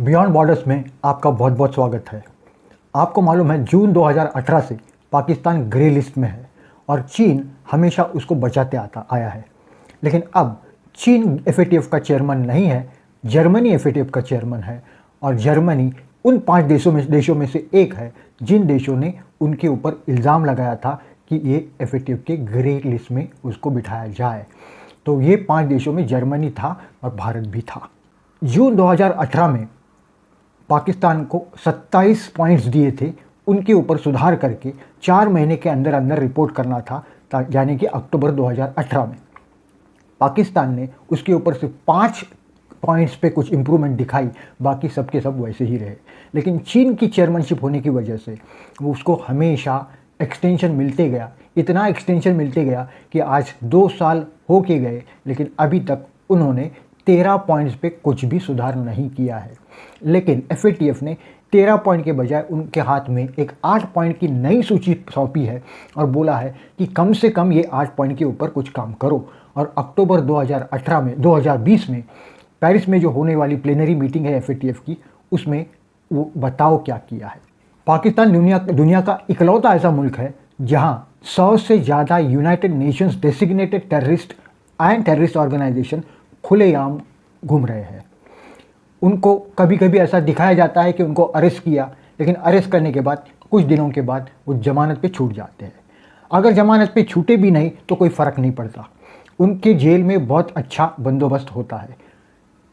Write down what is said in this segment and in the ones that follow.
Beyond borders में आपका बहुत बहुत स्वागत है। आपको मालूम है जून 2018 से पाकिस्तान ग्रे लिस्ट में है और चीन हमेशा उसको बचाते आया है। लेकिन अब चीन एफएटीएफ का चेयरमैन नहीं है, जर्मनी एफएटीएफ का चेयरमैन है और जर्मनी उन 5 देशों में से एक है जिन देशों ने उनके ऊपर इल्ज़ाम लगाया था कि ये एफएटीएफ के ग्रे लिस्ट में उसको बिठाया जाए। तो ये 5 देशों में जर्मनी था और भारत भी था। जून 2018 में पाकिस्तान को 27 पॉइंट्स दिए थे, उनके ऊपर सुधार करके 4 महीने के अंदर अंदर रिपोर्ट करना था, यानी कि अक्टूबर 2018 में। पाकिस्तान ने उसके ऊपर से 5 पॉइंट्स पे कुछ इम्प्रूवमेंट दिखाई, बाकी सब के सब वैसे ही रहे। लेकिन चीन की चेयरमैनशिप होने की वजह से वो उसको हमेशा एक्सटेंशन मिलते गया, इतना एक्सटेंशन मिलते गया कि आज 2 साल हो के गए, लेकिन अभी तक उन्होंने 13 पॉइंट्स पे कुछ भी सुधार नहीं किया है। लेकिन एफएटीएफ ने 13 पॉइंट के बजाय उनके हाथ में एक 8 पॉइंट की नई सूची सौंपी है और बोला है कि कम से कम ये 8 पॉइंट के ऊपर कुछ काम करो। और अक्टूबर 2020 में पेरिस में जो होने वाली प्लेनरी मीटिंग है एफएटीएफ की, उसमें वो बताओ क्या किया है। पाकिस्तान दुनिया का इकलौता ऐसा मुल्क है जहां 100 से ज़्यादा United Nations designated terrorist organisation खुलेआम घूम रहे हैं। उनको कभी कभी ऐसा दिखाया जाता है कि उनको अरेस्ट किया, लेकिन अरेस्ट करने के बाद कुछ दिनों के बाद वो जमानत पे छूट जाते हैं। अगर जमानत पे छूटे भी नहीं तो कोई फ़र्क नहीं पड़ता, उनके जेल में बहुत अच्छा बंदोबस्त होता है।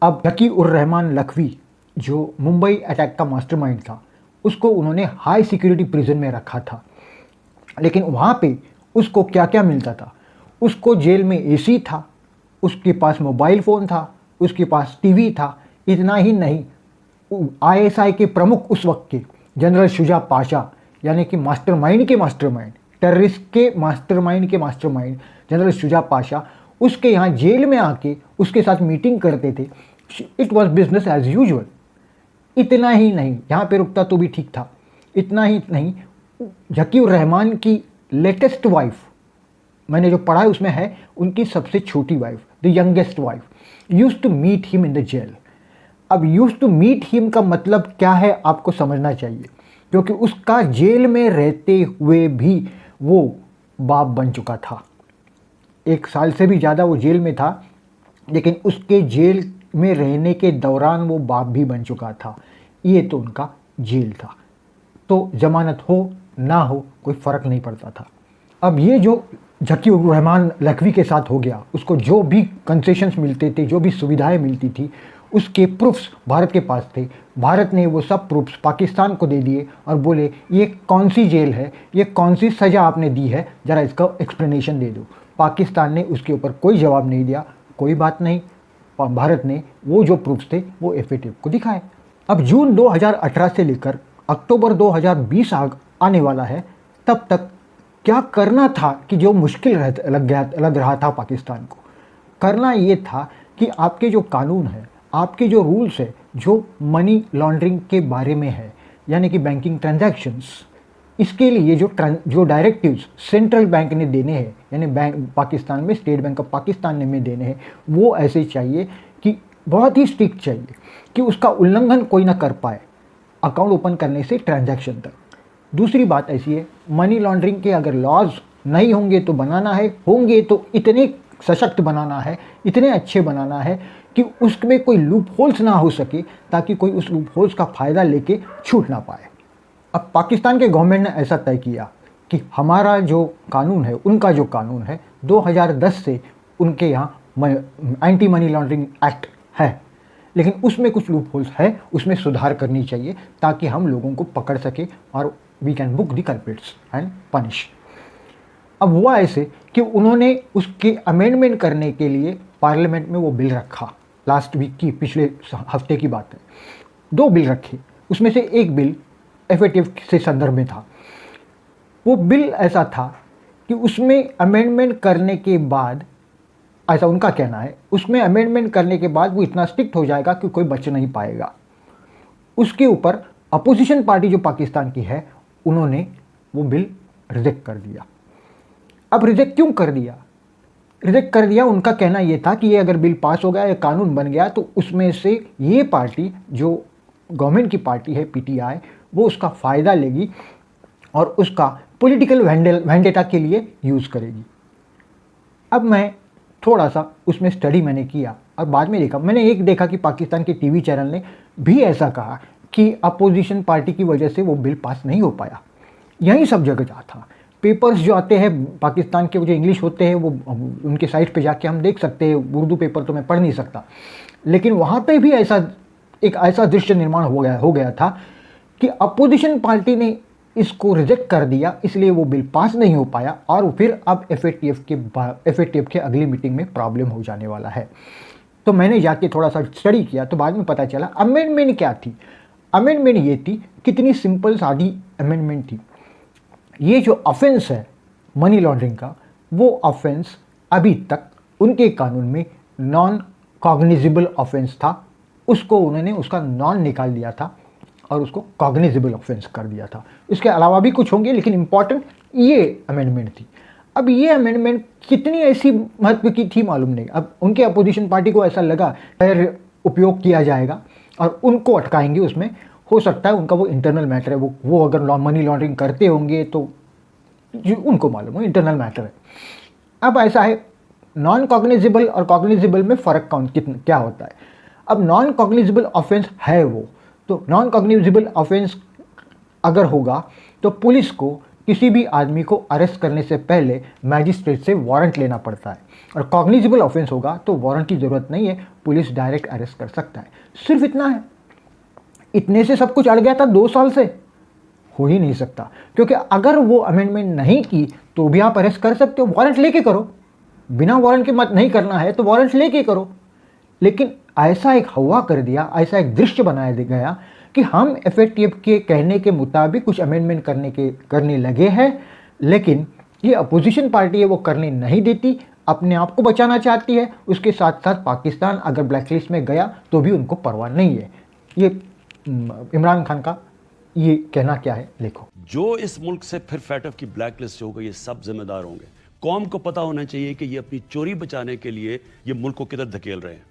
अब झकी उर रहमान लखवी जो मुंबई अटैक का मास्टरमाइंड था, उसको उन्होंने हाई सिक्योरिटी प्रिजन में रखा था, लेकिन वहाँ पे उसको क्या क्या मिलता था। उसको जेल में एसी था, उसके पास मोबाइल फ़ोन था, उसके पास टीवी था। इतना ही नहीं, आईएसआई के प्रमुख उस वक्त के जनरल शुजा पाशा, यानी कि मास्टरमाइंड, टेररिस्ट के मास्टरमाइंड जनरल शुजा पाशा उसके यहाँ जेल में आके उसके साथ मीटिंग करते थे। It was business as usual. इतना ही नहीं, यहाँ पे रुकता तो भी ठीक था। इतना ही नहीं, झकी उर रहमान की लेटेस्ट वाइफ, मैंने जो पढ़ा है उसमें है उनकी सबसे छोटी wife, the youngest wife, used to meet him in the jail. अब यूज्ड टू मीट हिम का मतलब क्या है आपको समझना चाहिए, क्योंकि उसका जेल में रहते हुए भी वो बाप बन चुका था। 1 साल से भी ज़्यादा वो जेल में था, लेकिन उसके जेल में रहने के दौरान वो बाप भी बन चुका था। ये तो उनका जेल था, तो जमानत हो ना हो कोई फ़र्क नहीं पड़ता था। अब ये जो झकी उर रहमान लखवी के साथ हो गया, उसको जो भी कंसेशंस मिलते थे, जो भी सुविधाएं मिलती थी, उसके प्रूफ्स भारत के पास थे। भारत ने वो सब प्रूफ्स पाकिस्तान को दे दिए और बोले ये कौन सी जेल है, ये कौन सी सज़ा आपने दी है, ज़रा इसका एक्सप्लेनेशन दे दो। पाकिस्तान ने उसके ऊपर कोई जवाब नहीं दिया। कोई बात नहीं, भारत ने वो जो प्रूफ्स थे वो एफएटीएफ को दिखाए। अब जून 2018 से लेकर अक्टूबर 2020 आने वाला है, तब तक क्या करना था कि जो मुश्किल लग रहा था पाकिस्तान को। करना ये था कि आपके जो कानून है, आपके जो रूल्स है, जो मनी लॉन्ड्रिंग के बारे में है, यानी कि बैंकिंग ट्रांजैक्शंस, इसके लिए जो डायरेक्टिव्स सेंट्रल बैंक ने देने हैं, यानी पाकिस्तान में स्टेट बैंक ऑफ पाकिस्तान ने देने हैं, वो ऐसे चाहिए कि बहुत ही स्ट्रिक्ट चाहिए कि उसका उल्लंघन कोई ना कर पाए, अकाउंट ओपन करने से ट्रांजैक्शन तक। दूसरी बात ऐसी है, मनी लॉन्ड्रिंग के अगर लॉज नहीं होंगे तो बनाना है, होंगे तो इतने सशक्त बनाना है, इतने अच्छे बनाना है कि उसमें कोई लूप होल्स ना हो सके, ताकि कोई उस लूप होल्स का फ़ायदा लेके छूट ना पाए। अब पाकिस्तान के गवर्नमेंट ने ऐसा तय किया कि हमारा जो कानून है, उनका जो कानून है 2010 से उनके यहाँ एंटी मनी लॉन्ड्रिंग एक्ट है, लेकिन उसमें कुछ लूप होल्स है, उसमें सुधार करनी चाहिए ताकि हम लोगों को पकड़ सके और we can book the culprits and punish. अब हुआ ऐसे कि उन्होंने उसके अमेंडमेंट करने के लिए पार्लियामेंट में वो बिल रखा। लास्ट वीक की, पिछले हफ्ते की बात है, 2 बिल रखे। उसमें से एक बिल एफएटीएफ से संदर्भ में था। वो बिल ऐसा था कि उसमें अमेंडमेंट करने के बाद, ऐसा उनका कहना है, उसमें अमेंडमेंट करने के बाद वो इतना स्ट्रिक्ट हो जाएगा कि कोई बच नहीं पाएगा। उसके ऊपर अपोजिशन पार्टी जो पाकिस्तान की है, उन्होंने वो बिल रिजेक्ट कर दिया। अब रिजेक्ट क्यों कर दिया? रिजेक्ट कर दिया, उनका कहना ये था कि ये अगर बिल पास हो गया या कानून बन गया तो उसमें से ये पार्टी जो गवर्नमेंट की पार्टी है पीटीआई, वो उसका फ़ायदा लेगी और उसका पॉलिटिकल वेंडेटा के लिए यूज़ करेगी। अब मैं थोड़ा सा उसमें स्टडी मैंने किया और बाद में देखा, मैंने एक देखा कि पाकिस्तान के टीवी चैनल ने भी ऐसा कहा कि अपोजिशन पार्टी की वजह से वो बिल पास नहीं हो पाया। यही सब जगह जा था। पेपर्स जो आते हैं पाकिस्तान के, जो इंग्लिश होते हैं, वो उनके साइट पे जाके हम देख सकते हैं। उर्दू पेपर तो मैं पढ़ नहीं सकता, लेकिन वहाँ पे भी एक ऐसा दृश्य निर्माण हो गया था कि अपोजिशन पार्टी ने इसको रिजेक्ट कर दिया, इसलिए वो बिल पास नहीं हो पाया और फिर अब एफएटीएफ के अगली मीटिंग में प्रॉब्लम हो जाने वाला है। तो मैंने जाके थोड़ा सा स्टडी किया तो बाद में पता चला अमेंडमेंट क्या थी। अमेंडमेंट ये थी, कितनी सिंपल सादी अमेंडमेंट थी। ये जो ऑफेंस है मनी लॉन्ड्रिंग का, वो ऑफेंस अभी तक उनके कानून में नॉन कॉग्निजेबल ऑफेंस था, उसको उन्होंने उसका नॉन निकाल दिया था और उसको कॉग्निजेबल ऑफेंस कर दिया था। इसके अलावा भी कुछ होंगे, लेकिन इंपॉर्टेंट ये अमेंडमेंट थी। अब ये अमेंडमेंट कितनी ऐसी महत्व की थी मालूम नहीं। अब उनके अपोजिशन पार्टी को ऐसा लगा फिर उपयोग किया जाएगा और उनको अटकाएंगे उसमें। हो सकता है उनका वो इंटरनल मैटर है, वो अगर मनी लॉन्ड्रिंग करते होंगे तो उनको मालूम है, इंटरनल मैटर है। अब ऐसा है, नॉन कॉग्निजेबल और कॉग्निजेबल में फ़र्क क्या होता है। अब नॉन कॉग्निजेबल ऑफेंस है वो, तो नॉन कॉग्निजेबल ऑफेंस अगर होगा तो पुलिस को किसी भी आदमी को अरेस्ट करने से पहले मैजिस्ट्रेट से वारंट लेना पड़ता है, और कॉग्निजेबल ऑफेंस होगा तो वारंट की ज़रूरत नहीं है, पुलिस डायरेक्ट अरेस्ट कर सकता है। सिर्फ इतना है, इतने से सब कुछ अड़ गया था 2 साल से। हो ही नहीं सकता, क्योंकि अगर वो अमेंडमेंट नहीं की तो भी आप अरेस्ट कर सकते हो, वारंट लेके करो। बिना वारंट के मत नहीं करना है तो वारंट लेके करो। लेकिन ऐसा एक हवा कर दिया, ऐसा एक दृश्य बनाया गया कि हम एफएटीएफ के कहने के मुताबिक कुछ अमेंडमेंट करने लगे हैं, लेकिन ये अपोजिशन पार्टी है वो करने नहीं देती, अपने आप को बचाना चाहती है। उसके साथ साथ पाकिस्तान अगर ब्लैकलिस्ट में गया तो भी उनको परवाह नहीं है। ये इमरान खान का ये कहना क्या है, देखो। जो इस मुल्क से फिर फैटफ की ब्लैक लिस्ट होगा, ये सब जिम्मेदार होंगे। कौम को पता होना चाहिए कि ये अपनी चोरी बचाने के लिए ये मुल्क को किधर धकेल रहे हैं।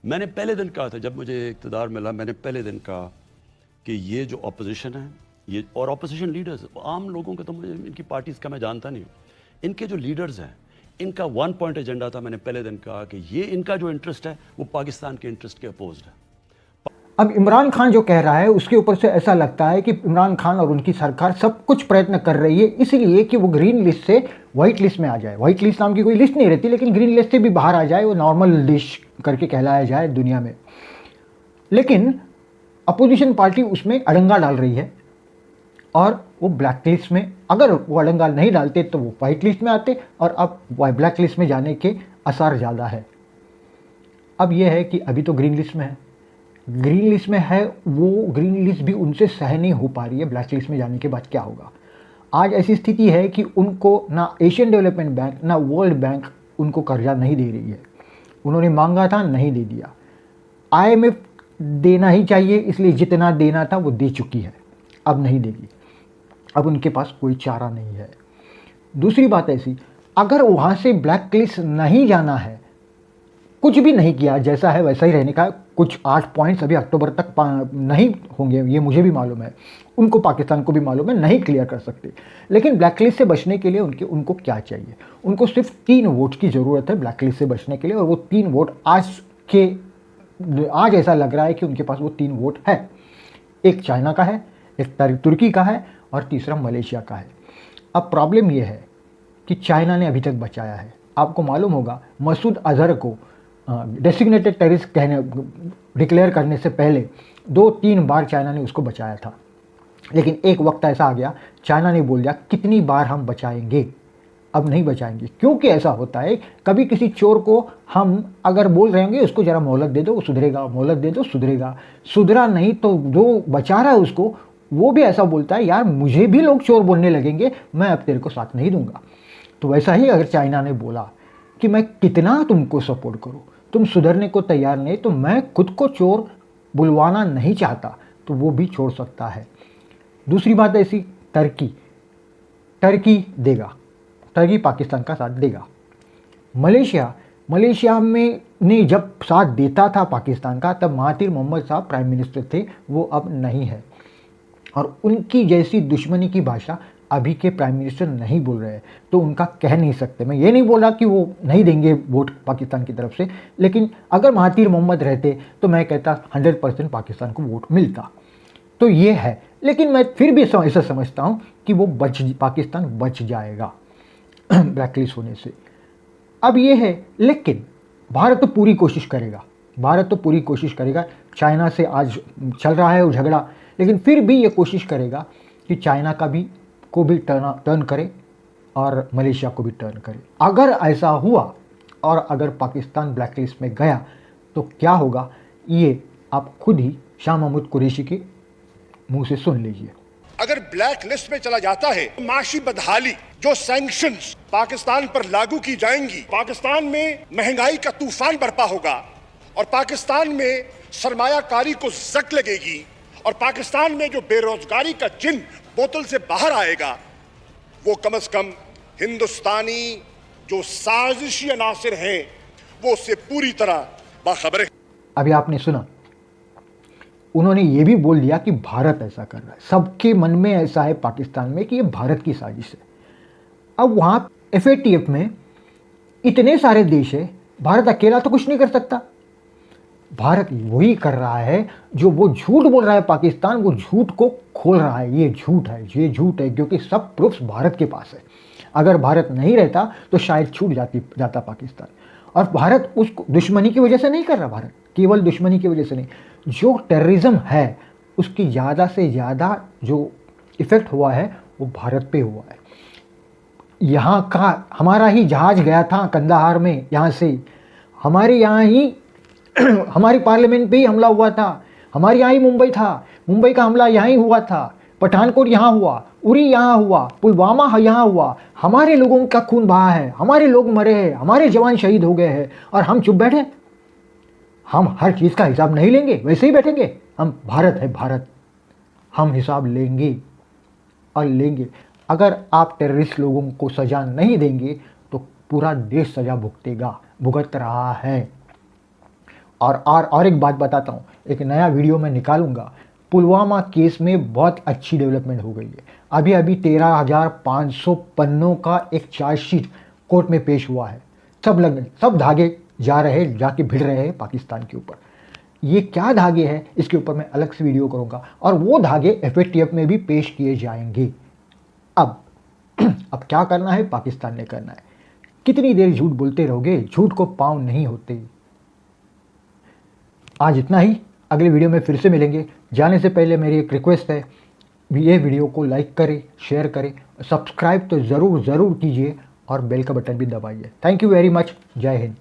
मैंने पहले दिन कहा था, जब मुझे इक़्तिदार मिला, मैंने पहले दिन कहा कि ये जो अपोजिशन है, ये और अपोजिशन लीडर्स, आम लोगों के तो मुझे इनकी पार्टीज़ का मैं जानता नहीं हूँ, इनके जो लीडर्स हैं, इनका 1 पॉइंट एजेंडा था। मैंने पहले दिन कहा कि ये इनका जो इंटरेस्ट है वो पाकिस्तान के इंटरेस्ट के अपोज्ड है। अब इमरान खान जो कह रहा है उसके ऊपर से ऐसा लगता है कि इमरान खान और उनकी सरकार सब कुछ प्रयत्न कर रही है इसलिए कि वो ग्रीन लिस्ट से वाइट लिस्ट में आ जाए। वाइट लिस्ट नाम की कोई लिस्ट नहीं रहती, लेकिन ग्रीन लिस्ट से भी बाहर आ जाए, वो नॉर्मल लिस्ट करके कहलाया जाए दुनिया में। लेकिन अपोजिशन पार्टी उसमें अड़ंगा डाल रही है और वो ब्लैक लिस्ट में, अगर वो अड़ंगा नहीं डालते तो वो वाइट लिस्ट में आते, और अब ब्लैक लिस्ट में जाने के आसार ज़्यादा है। अब ये है कि अभी तो ग्रीन लिस्ट में है, ग्रीन लिस्ट में है, वो ग्रीन लिस्ट भी उनसे सह नहीं हो पा रही है। ब्लैक लिस्ट में जाने के बाद क्या होगा। आज ऐसी स्थिति है कि उनको ना एशियन डेवलपमेंट बैंक ना वर्ल्ड बैंक उनको कर्जा नहीं दे रही है। उन्होंने मांगा था, नहीं दे दिया। आईएमएफ देना ही चाहिए, इसलिए जितना देना था वो दे चुकी है, अब नहीं देगी। अब उनके पास कोई चारा नहीं है। दूसरी बात ऐसी, अगर वहाँ से ब्लैक लिस्ट नहीं जाना है, कुछ भी नहीं किया, जैसा है वैसा ही रहने का, कुछ 8 पॉइंट्स अभी अक्टूबर तक नहीं होंगे, ये मुझे भी मालूम है, उनको, पाकिस्तान को भी मालूम है, नहीं क्लियर कर सकते। लेकिन ब्लैकलिस्ट से बचने के लिए उनको क्या चाहिए? उनको सिर्फ 3 वोट की ज़रूरत है ब्लैकलिस्ट से बचने के लिए, और वो 3 वोट आज ऐसा लग रहा है कि उनके पास वो 3 वोट है। एक चाइना का है, एक तुर्की का है, और तीसरा मलेशिया का है। अब प्रॉब्लम ये है कि चाइना ने अभी तक बचाया है। आपको मालूम होगा, मसूद अजहर को डेसिग्नेटेड टेररिस्ट डिक्लेयर करने से पहले 2-3 बार चाइना ने उसको बचाया था। लेकिन एक वक्त ऐसा आ गया, चाइना ने बोल दिया कितनी बार हम बचाएंगे, अब नहीं बचाएंगे। क्योंकि ऐसा होता है, कभी किसी चोर को हम अगर बोल रहे होंगे उसको ज़रा मोहलत दे दो वो सुधरेगा, मोहलत दे दो सुधरेगा, सुधरा नहीं तो जो बचा रहा है उसको, वो भी ऐसा बोलता है यार मुझे भी लोग चोर बोलने लगेंगे, मैं अब तेरे को साथ नहीं दूंगा। तो वैसा ही अगर चाइना ने बोला कि मैं कितना तुमको सपोर्ट करूं, तुम सुधरने को तैयार नहीं, तो मैं खुद को चोर बुलवाना नहीं चाहता, तो वो भी छोड़ सकता है। दूसरी बात ऐसी, टर्की देगा, टर्की पाकिस्तान का साथ देगा। मलेशिया मलेशिया में ने जब साथ देता था पाकिस्तान का, तब महातिर मोहम्मद साहब प्राइम मिनिस्टर थे, वो अब नहीं है। और उनकी जैसी दुश्मनी की भाषा अभी के प्राइम मिनिस्टर नहीं बोल रहे हैं, तो उनका कह नहीं सकते। मैं ये नहीं बोला कि वो नहीं देंगे वोट पाकिस्तान की तरफ से, लेकिन अगर महातिर मोहम्मद रहते तो मैं कहता 100% पाकिस्तान को वोट मिलता। तो ये है, लेकिन मैं फिर भी ऐसा समझता हूँ कि वो पाकिस्तान बच जाएगा ब्लैकलिस्ट होने से। अब ये है, लेकिन भारत तो पूरी कोशिश करेगा, भारत तो पूरी कोशिश करेगा। चाइना से आज चल रहा है वो झगड़ा, लेकिन फिर भी ये कोशिश करेगा कि चाइना को भी टर्न करे और मलेशिया को भी टर्न करे। अगर ऐसा हुआ और अगर पाकिस्तान ब्लैकलिस्ट में गया तो क्या होगा, ये आप खुद ही शाह महमूद कुरैशी के मुंह से सुन लीजिए। अगर ब्लैक लिस्ट में चला जाता है, माशी बदहाली जो सैंक्शंस पाकिस्तान पर लागू की जाएंगी, पाकिस्तान में महंगाई का तूफान बरपा होगा और पाकिस्तान में सरमायाकारी को जक लगेगी और पाकिस्तान में जो बेरोजगारी का जिन बोतल से बाहर आएगा, वो कम से कम हिंदुस्तानी जो साजिशी अनासिर हैं वो उससे पूरी तरह बाखबर है। अभी आपने सुना, उन्होंने ये भी बोल दिया कि भारत ऐसा कर रहा है, सबके मन में ऐसा है पाकिस्तान में कि ये भारत की साजिश है। अब वहाँ FATF में इतने सारे देश है, भारत अकेला तो कुछ नहीं कर सकता। भारत वही कर रहा है जो वो झूठ बोल रहा है, पाकिस्तान वो झूठ को खोल रहा है। ये झूठ है, ये झूठ है, क्योंकि सब प्रूफ्स भारत के पास है। अगर भारत नहीं रहता तो शायद छूट जाता पाकिस्तान। और भारत उस दुश्मनी की वजह से नहीं कर रहा, भारत केवल दुश्मनी की वजह से नहीं, जो टेररिज्म है उसकी ज़्यादा से ज़्यादा जो इफ़ेक्ट हुआ है वो भारत पे हुआ है। यहाँ का हमारा ही जहाज़ गया था कंदाहार में, यहाँ से हमारे यहाँ ही हमारी पार्लियामेंट पे ही हमला हुआ था, हमारे यहाँ ही मुंबई था, मुंबई का हमला यहाँ ही हुआ था, पठानकोट यहाँ हुआ, उरी यहाँ हुआ, पुलवामा यहाँ हुआ। हमारे लोगों का खून बहा है, हमारे लोग मरे हैं, हमारे जवान शहीद हो गए हैं और हम चुप बैठे। हम हर चीज़ का हिसाब नहीं लेंगे, वैसे ही बैठेंगे। हम भारत है, भारत, हम हिसाब लेंगे और लेंगे। अगर आप टेररिस्ट लोगों को सज़ा नहीं देंगे तो पूरा देश सज़ा भुगत रहा है। और एक बात बताता हूँ, एक नया वीडियो मैं निकालूंगा। पुलवामा केस में बहुत अच्छी डेवलपमेंट हो गई है। अभी 13,500 पन्नों का एक चार्जशीट कोर्ट में पेश हुआ है। सब धागे जाके भिड़ रहे हैं पाकिस्तान के ऊपर। ये क्या धागे हैं, इसके ऊपर मैं अलग से वीडियो करूँगा, और वो धागे FATF में भी पेश किए जाएंगे। अब क्या करना है, पाकिस्तान ने करना है। कितनी देर झूठ बोलते रहोगे, झूठ को पाँव नहीं होते। आज इतना ही, अगले वीडियो में फिर से मिलेंगे। जाने से पहले मेरी एक रिक्वेस्ट है, ये वीडियो को लाइक करें, शेयर करें, सब्सक्राइब तो ज़रूर कीजिए और बेल का बटन भी दबाइए। Thank you very much. जय हिंद।